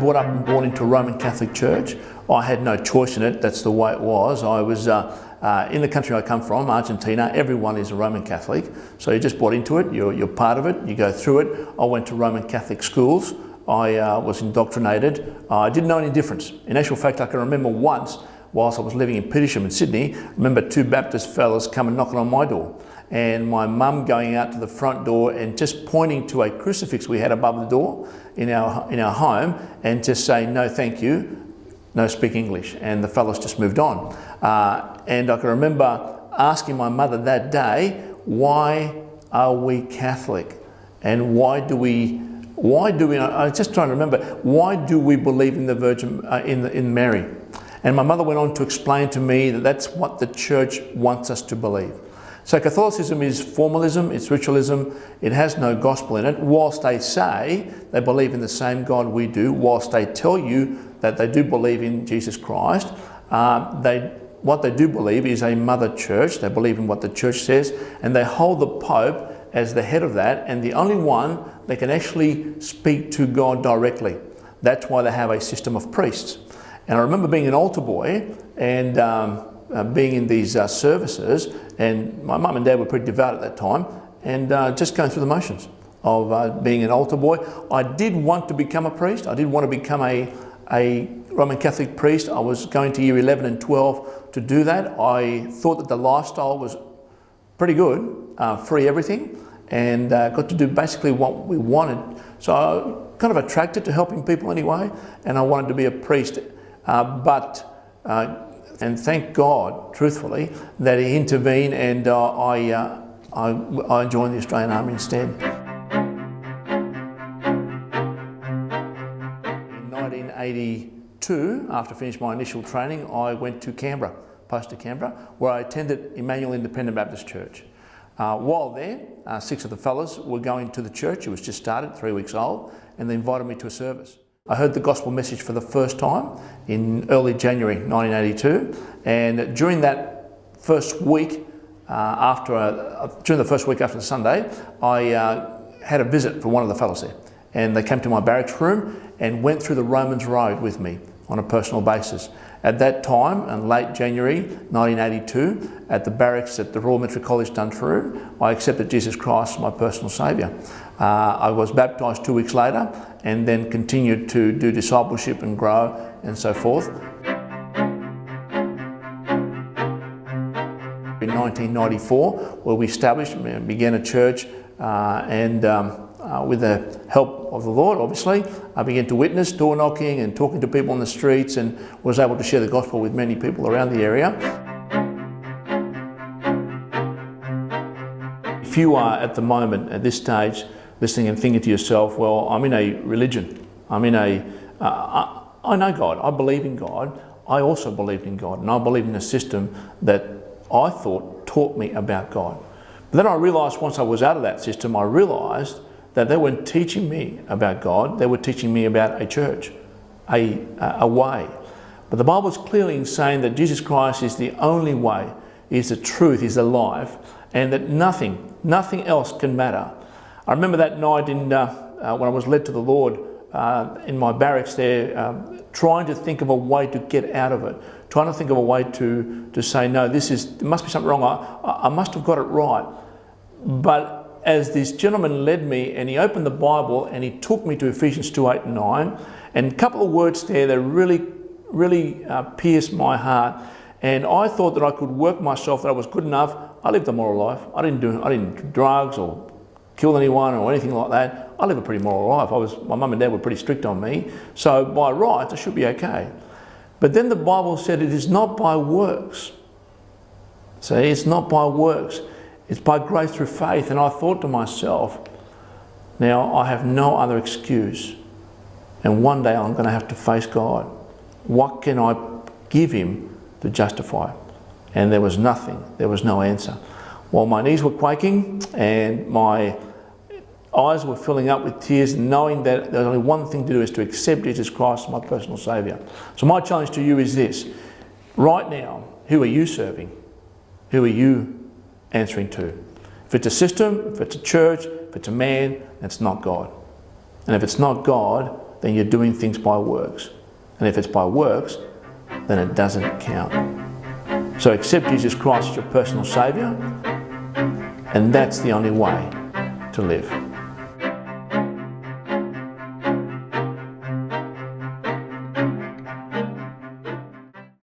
brought up and born into a Roman Catholic church. I had no choice in it, that's the way it was. I was in the country I come from, Argentina, everyone is a Roman Catholic. So you're just brought into it, you're part of it, you go through it. I went to Roman Catholic schools. I was indoctrinated. I didn't know any difference. In actual fact, I can remember once, whilst I was living in Petersham in Sydney, I remember two Baptist fellas coming knocking on my door. And my mum going out to the front door and just pointing to a crucifix we had above the door in our home and just saying, no thank you, no speak English. And the fellas just moved on. And I can remember asking my mother that day, why are we Catholic? And why do we, I was just trying to remember, why do we believe in the Virgin, in Mary? And my mother went on to explain to me that that's what the church wants us to believe. So Catholicism is formalism, it's ritualism, it has no gospel in it. Whilst they say they believe in the same God we do, whilst they tell you that they do believe in Jesus Christ, what they do believe is a mother church. They believe in what the church says, and they hold the Pope as the head of that and the only one that can actually speak to God directly. That's why they have a system of priests. And I remember being an altar boy and being in these services, and my mum and dad were pretty devout at that time, and just going through the motions of being an altar boy. I did want to become a priest. I did want to become a Roman Catholic priest. I was going to year 11 and 12 to do that. I thought that the lifestyle was pretty good, free everything, and got to do basically what we wanted. So I kind of attracted to helping people anyway, and I wanted to be a priest. And thank God, truthfully, that He intervened and I joined the Australian Army instead. In 1982, after I finished my initial training, I went to Canberra, posted to Canberra, where I attended Emmanuel Independent Baptist Church. While there, 6 of the fellas were going to the church. It was just started, 3 weeks old, and they invited me to a service. I heard the gospel message for the first time in early January 1982, and during that first week, during the first week after the Sunday, I had a visit from one of the fellows there, and they came to my barracks room and went through the Romans Road with me on a personal basis. At that time, in late January 1982, at the barracks at the Royal Military College Dunfermline, I accepted Jesus Christ as my personal saviour. I was baptised 2 weeks later and then continued to do discipleship and grow and so forth. In 1994, where we established and began a church with the help of the Lord, obviously, I began to witness, door knocking and talking to people on the streets, and was able to share the gospel with many people around the area. If you are at the moment, at this stage, listening and thinking to yourself, well, I'm in a religion, I know God, I believe in God, I also believed in God, and I believe in a system that I thought taught me about God. But then I realised once I was out of that system, I realised that they weren't teaching me about God, they were teaching me about a church, a way. But the Bible is clearly saying that Jesus Christ is the only way, is the truth, is the life, and that nothing else can matter. I remember that night when I was led to the Lord in my barracks there, trying to think of a way to get out of it, trying to think of a way to say, no, there must be something wrong, I must have got it right. But as this gentleman led me, and he opened the Bible and he took me to Ephesians 2:8 and 9, and a couple of words there that really pierced my heart. And I thought that I could work myself, that I was good enough. I lived a moral life. I didn't do drugs or kill anyone or anything like that. I lived a pretty moral life. My mum and dad were pretty strict on me, so by rights I should be okay. But then the Bible said it is not by works. See, it's not by works. It's by grace through faith. And I thought to myself, now I have no other excuse. And one day I'm going to have to face God. What can I give Him to justify? And there was nothing. There was no answer. Well, my knees were quaking and my eyes were filling up with tears, knowing that there's only one thing to do, is to accept Jesus Christ as my personal saviour. So my challenge to you is this. Right now, who are you serving? Who are you answering to? If it's a system, if it's a church, if it's a man, it's not God. And if it's not God, then you're doing things by works. And if it's by works, then it doesn't count. So accept Jesus Christ as your personal Saviour, and that's the only way to live.